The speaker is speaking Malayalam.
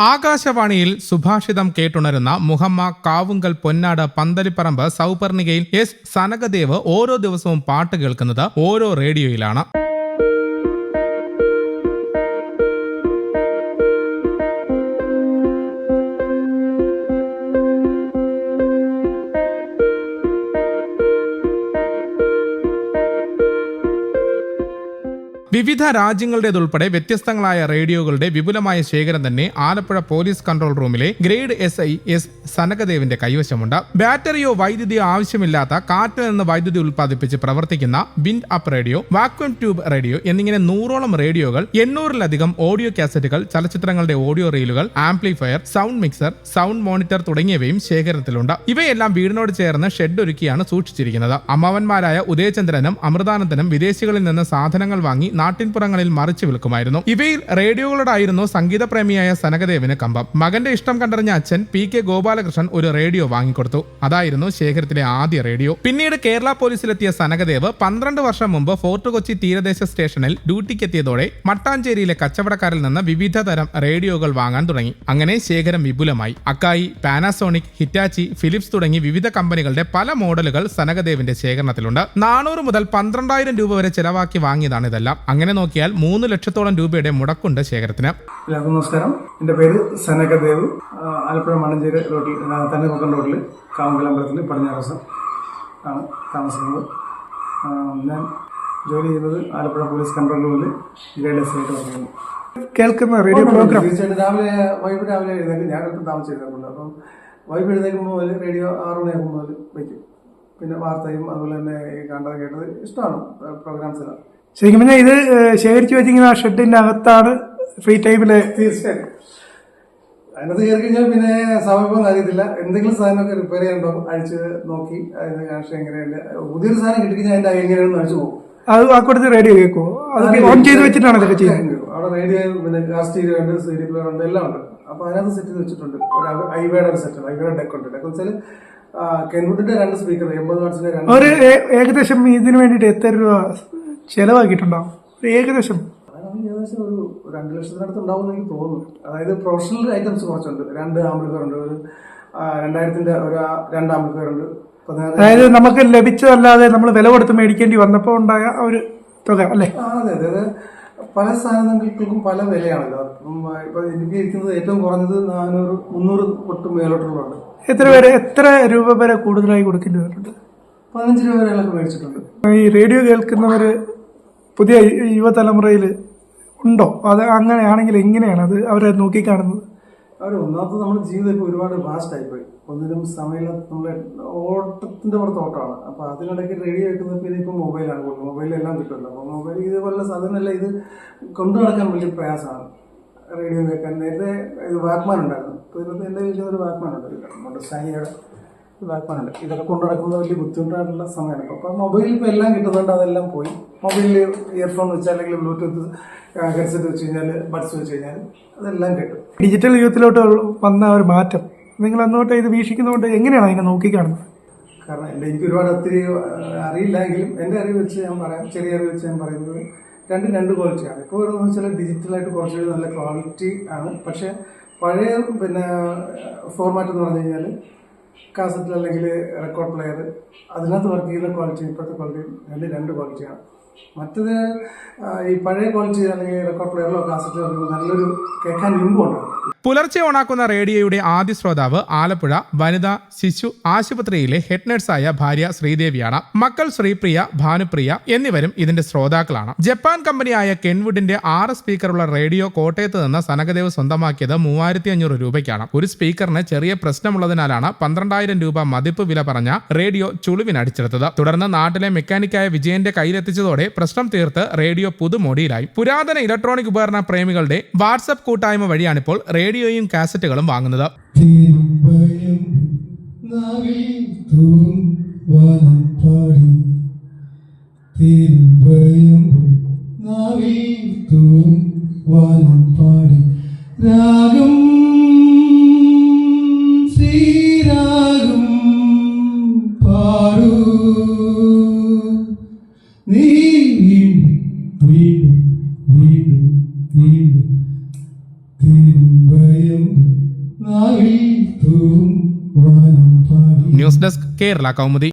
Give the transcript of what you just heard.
ആകാശവാണിയിൽ സുഭാഷിതം കേട്ടുണരുന്ന മുഹമ്മ കാവുങ്കൽ പൊന്നാട് പന്തലിപ്പറമ്പ് സൗപർണികയിൽ എസ് സനകദേവ് ഓരോ ദിവസവും പാട്ട് കേൾക്കുന്നത് ഓരോ റേഡിയോയിലാണ്. വിവിധ രാജ്യങ്ങളുടേതുൾപ്പെടെ വ്യത്യസ്തങ്ങളായ റേഡിയോകളുടെ വിപുലമായ ശേഖരം തന്നെ ആലപ്പുഴ പോലീസ് കൺട്രോൾ റൂമിലെ ഗ്രേഡ് SI എസ് സനകദേവിന്റെ കൈവശമുണ്ട്. ബാറ്ററിയോ വൈദ്യുതിയോ ആവശ്യമില്ലാത്ത കാറ്റിൽ നിന്ന് വൈദ്യുതി ഉൽപ്പാദിപ്പിച്ച് പ്രവർത്തിക്കുന്ന wind up radio, vacuum tube radio എന്നിങ്ങനെ 100ഓളം റേഡിയോകൾ, 800-ലധികം ഓഡിയോ കാസറ്റുകൾ, ചലച്ചിത്രങ്ങളുടെ ഓഡിയോ റീലുകൾ, amplifier, sound mixer, sound monitor തുടങ്ങിയവയും ശേഖരത്തിലുണ്ട്. ഇവയെല്ലാം വീടിനോട് ചേർന്ന് ഷെഡ് ഒരുക്കിയാണ് സൂക്ഷിച്ചിരിക്കുന്നത്. അമ്മാവന്മാരായ ഉദയചന്ദ്രനും അമൃതാനന്ദനും വിദേശികളിൽ നിന്ന് സാധനങ്ങൾ വാങ്ങി നാട്ടിൻപുറങ്ങളിൽ മറിച്ചു വിൽക്കുമായിരുന്നു. ഇവയിൽ റേഡിയോകളോടായിരുന്നു സംഗീതപ്രേമിയായ സനകദേവിന് കമ്പം. മകന്റെ ഇഷ്ടം കണ്ടറിഞ്ഞ അച്ഛൻ PK ഗോപാലകൃഷ്ണൻ ഒരു റേഡിയോ വാങ്ങിക്കൊടുത്തു. അതായിരുന്നു ശേഖരത്തിലെ ആദ്യ റേഡിയോ. പിന്നീട് കേരള പോലീസിലെത്തിയ സനകദേവ് 12 വർഷം മുമ്പ് ഫോർട്ട് കൊച്ചി തീരദേശ സ്റ്റേഷനിൽ ഡ്യൂട്ടിക്കെത്തിയതോടെ മട്ടാഞ്ചേരിയിലെ കച്ചവടക്കാരിൽ നിന്ന് വിവിധ തരം റേഡിയോകൾ വാങ്ങാൻ തുടങ്ങി. അങ്ങനെ ശേഖരം വിപുലമായി. അക്കായി, പാനാസോണിക്, ഹിറ്റാച്ചി, ഫിലിപ്സ് തുടങ്ങി വിവിധ കമ്പനികളുടെ പല മോഡലുകൾ സനകദേവിന്റെ ശേഖരണത്തിലുണ്ട്. 400 മുതൽ 12,000 രൂപ വരെ ചെലവാക്കി വാങ്ങിയതാണ് ഇതെല്ലാം. അങ്ങനെ നോക്കിയാൽ 3 ലക്ഷത്തോളം രൂപയുടെ മുടക്കുണ്ട് ശേഖരത്തിന്. എല്ലാവർക്കും നമസ്കാരം. എൻ്റെ പേര് സനകദേവ്. ആലപ്പുഴ മണഞ്ചേരി റോഡിൽ തണ്ണിക്കുളം റോഡിൽ കാവുങ്കലമ്പലത്തിൽ പടിഞ്ഞാറസം ആണ് താമസിക്കുന്നത്. ഞാൻ ജോലി ചെയ്യുന്നത് ആലപ്പുഴ പോലീസ് കൺട്രോൾ റൂമിൽ ഗ്രേഡ് SI ആയിട്ട് വർക്കുന്നു. കേൾക്കുന്ന റേഡിയോ പ്രോഗ്രാം വൈബ് രാവിലെ എഴുന്നേക്കും. ഞാൻ അടുത്ത് താമസിച്ചിട്ടുണ്ട്. അപ്പം വൈബ് എഴുന്നേക്കുമ്പോൾ മുതൽ റേഡിയോ 6 മണിയാകുമ്പോൾ മുതൽ വയ്ക്കും. പിന്നെ വാർത്തയും അതുപോലെ തന്നെ കണ്ടത് കേട്ടത് ഇഷ്ടമാണ് പ്രോഗ്രാംസ് എല്ലാം. ശരിക്കും പറഞ്ഞാൽ ഇത് ശേഖരിച്ചു വെച്ചിരിക്കുന്ന ആ ഷെഡിന്റെ അകത്താണ് ഫ്രീ ടൈമില്. തീർച്ചയായും അതിനകത്ത് കയറി കഴിഞ്ഞാൽ പിന്നെ സമയം അറിയത്തില്ല. എന്തെങ്കിലും സാധനമൊക്കെ റിപ്പയർ ചെയ്യാനുണ്ടോ അഴിച്ച് നോക്കി അതിന്റെ കണക്ഷൻ എങ്ങനെയല്ല. പുതിയൊരു സാധനം കിട്ടിക്കഴിഞ്ഞാൽ അതിന്റെ എങ്ങനെയാണെന്ന് അഴിച്ചു പോകും. അത് ആക്കൂടത്ത് റേഡിയോ കേൾക്കുമോ? അത് ഓൺ ചെയ്ത് വെച്ചിട്ടാണ് ഇതൊക്കെ ചെയ്യുന്നത്. അവിടെ റേഡിയോ, പിന്നെ കാസ്റ്റീരിയോ ഉണ്ട്, CD പ്ലെയർ ഉണ്ട്, എല്ലാം ഉണ്ട്. അപ്പൊ അതിനകത്ത് സെറ്റ് ചെയ്ത് വെച്ചിട്ടുണ്ട്. ഒരു ഐവയുടെ ഒരു സെറ്റ് ഉണ്ട്. ഐവയുടെ ഡെക്ക് ഉണ്ട്. ഡെക്ക് വെച്ചാൽ കെൻവുഡിന്റെ 2 സ്പീക്കർ, 80 വാട്ട്സിന്റെ 2. ഒരു ഏകദേശം ഇതിനു വേണ്ടിയിട്ട് എത്ര രൂപ ചെലവാക്കിയിട്ടുണ്ടാവും? ഏകദേശം ഒരു 2 ലക്ഷത്തിനടുത്ത് ഉണ്ടാവുമെന്ന് എനിക്ക് തോന്നുന്നു. അതായത് പ്രൊഫഷണൽ ഐറ്റംസ് കുറച്ചുണ്ട്. 2 ആംപ്ലിഫയർ ഉണ്ട്. ഒരു 2000-ന്റെ ഒരു 2 ആംപ്ലിഫയർ ഉണ്ട്. അതായത് നമുക്ക് ലഭിച്ചതല്ലാതെ നമ്മൾ വില കൊടുത്ത് മേടിക്കേണ്ടി വന്നപ്പോൾ ഉണ്ടായ ഒരു തുക അല്ലേ? അതെ അതെ അതെ. പല സാധനങ്ങൾക്കും പല വിലയാണല്ലോ. ഇപ്പൊ എനിക്ക് ഇരിക്കുന്നത് ഏറ്റവും കുറഞ്ഞത് 400-300 തൊട്ട് മേലോട്ടുള്ളതുണ്ട്. എത്ര രൂപ വരെ കൂടുതലായി കൊടുക്കേണ്ടി വരുന്നുണ്ട്? 15 രൂപ വരെയൊക്കെ മേടിച്ചിട്ടുണ്ട്. ഈ റേഡിയോ കേൾക്കുന്നവര് പുതിയ യുവതലമുറയിൽ ഉണ്ടോ? അത് അങ്ങനെയാണെങ്കിൽ എങ്ങനെയാണ് അത് അവരെ നോക്കിക്കാണുന്നത്? ഒന്നാമത് നമ്മുടെ ജീവിതം ഇപ്പോൾ ഒരുപാട് ഫാസ്റ്റ് ആയിപ്പോയി. ഒന്നിനും സമയമില്ലാത്ത നമ്മളെ ഓട്ടത്തിന്റെ പുറത്ത് ഓട്ടമാണ്. അപ്പൊ അതിനിടയ്ക്ക് റേഡിയോ കേൾക്കുന്നത് പിന്നെ ഇപ്പൊ മൊബൈലാണ് കൂടുതൽ. മൊബൈലെല്ലാം കിട്ടുമല്ലോ. അപ്പൊ മൊബൈൽ ഇതുപോലുള്ള സാധനമല്ല, ഇത് കൊണ്ടു നടക്കാൻ വലിയ പ്രയാസമാണ് റേഡിയോ കേൾക്കാൻ. നേരത്തെ ഇത് വാക്മാൻ ഉണ്ടായിരുന്നു. ഇപ്പൊ ഇതിനകത്ത് എൻ്റെ വീട്ടിൽ ഒരു വാക്മാൻ ഉണ്ട്, ഷാനിയുടെ വാക്മാൻ ഉണ്ട്. ഇതൊക്കെ കൊണ്ടു നടക്കുന്നത് വലിയ ബുദ്ധിമുട്ടായിട്ടുള്ള സമയമാണ്. അപ്പൊ മൊബൈലിൽ ഇപ്പൊ എല്ലാം കിട്ടുന്നുണ്ട്. അതെല്ലാം പോയി. മൊബൈലിൽ ഇയർഫോൺ വെച്ചാൽ അല്ലെങ്കിൽ ബ്ലൂടൂത്ത് ഹെഡ്സെറ്റ് വെച്ച് കഴിഞ്ഞാൽ, ബഡ്സ് വെച്ച് കഴിഞ്ഞാൽ അതെല്ലാം കിട്ടും. ഡിജിറ്റൽ യുഗത്തിലോട്ട് വന്ന ഒരു മാറ്റം നിങ്ങൾ അന്നോട്ട് ഇത് വീക്ഷിക്കുന്നതുകൊണ്ട് എങ്ങനെയാണ് അതിനെ നോക്കിക്കാണുന്നത്? കാരണം എനിക്ക് ഒരുപാട് ഒത്തിരി അറിയില്ല എങ്കിലും എൻ്റെ അറിവ് വെച്ച് ഞാൻ പറയാം. ചെറിയ അറിവ് വെച്ച് ഞാൻ പറയുന്നത് രണ്ട് ക്വാളിറ്റിയാണ്. ഇപ്പോൾ വരുന്നത് വെച്ചാൽ ഡിജിറ്റലായിട്ട് കുറച്ചുകൂടി നല്ല ക്വാളിറ്റി ആണ്. പക്ഷേ പഴയ ഫോർമാറ്റ് എന്ന് പറഞ്ഞു കഴിഞ്ഞാൽ കാസറ്റിൽ അല്ലെങ്കിൽ റെക്കോർഡ് പ്ലെയർ, അതിനകത്ത് വർക്ക് ചെയ്യുന്ന ക്വാളിറ്റി ഇപ്പോഴത്തെ ക്വാളിറ്റി രണ്ട് ക്വാളിറ്റിയാണ്. മറ്റത് ഈ പഴയ ക്വാളിറ്റി അല്ലെങ്കിൽ റെക്കോർഡ് പ്ലെയറിലോ കാസറ്റിലോ നല്ലൊരു കേൾക്കാൻ ഇമ്പുണ്ട്. പുലർച്ചെ ഓണാക്കുന്ന റേഡിയോയുടെ ആദ്യ ശ്രോതാവ് ആലപ്പുഴ വനിതാ ശിശു ആശുപത്രിയിലെ ഹെഡ് നഴ്സായ ഭാര്യ ശ്രീദേവിയാണ്. മക്കൾ ശ്രീപ്രിയ, ഭാനുപ്രിയ എന്നിവരും ഇതിന്റെ ശ്രോതാക്കളാണ്. ജപ്പാൻ കമ്പനിയായ കെൻവുഡിന്റെ 6 സ്പീക്കറുള്ള റേഡിയോ കോട്ടയത്ത് നിന്ന് സനകദേവ് സ്വന്തമാക്കിയത് 3500 രൂപയ്ക്കാണ്. ഒരു സ്പീക്കറിന് ചെറിയ പ്രശ്നമുള്ളതിനാലാണ് 12,000 രൂപ മതിപ്പ് വില പറഞ്ഞ റേഡിയോ ചുളുവിനടിച്ചെടുത്തത്. തുടർന്ന് നാട്ടിലെ മെക്കാനിക്കായ വിജയന്റെ കയ്യിലെത്തിച്ചതോടെ പ്രശ്നം തീർത്ത് റേഡിയോ പുതുമോടിയിലായി. പുരാതന ഇലക്ട്രോണിക് ഉപകരണ പ്രേമികളുടെ വാട്സ്ആപ്പ് കൂട്ടായ്മ വഴിയാണിപ്പോൾ റേഡിയോയും കാസറ്റുകളും വാങ്ങുന്നത്. രാഗം ശ്രീരാഗം പാടൂ നീ വീണ്ടും വീണ്ടും വീണ്ടും തിരുമ്പയം ന്യൂസ് ഡെസ്ക് കേരള കൗമുദി.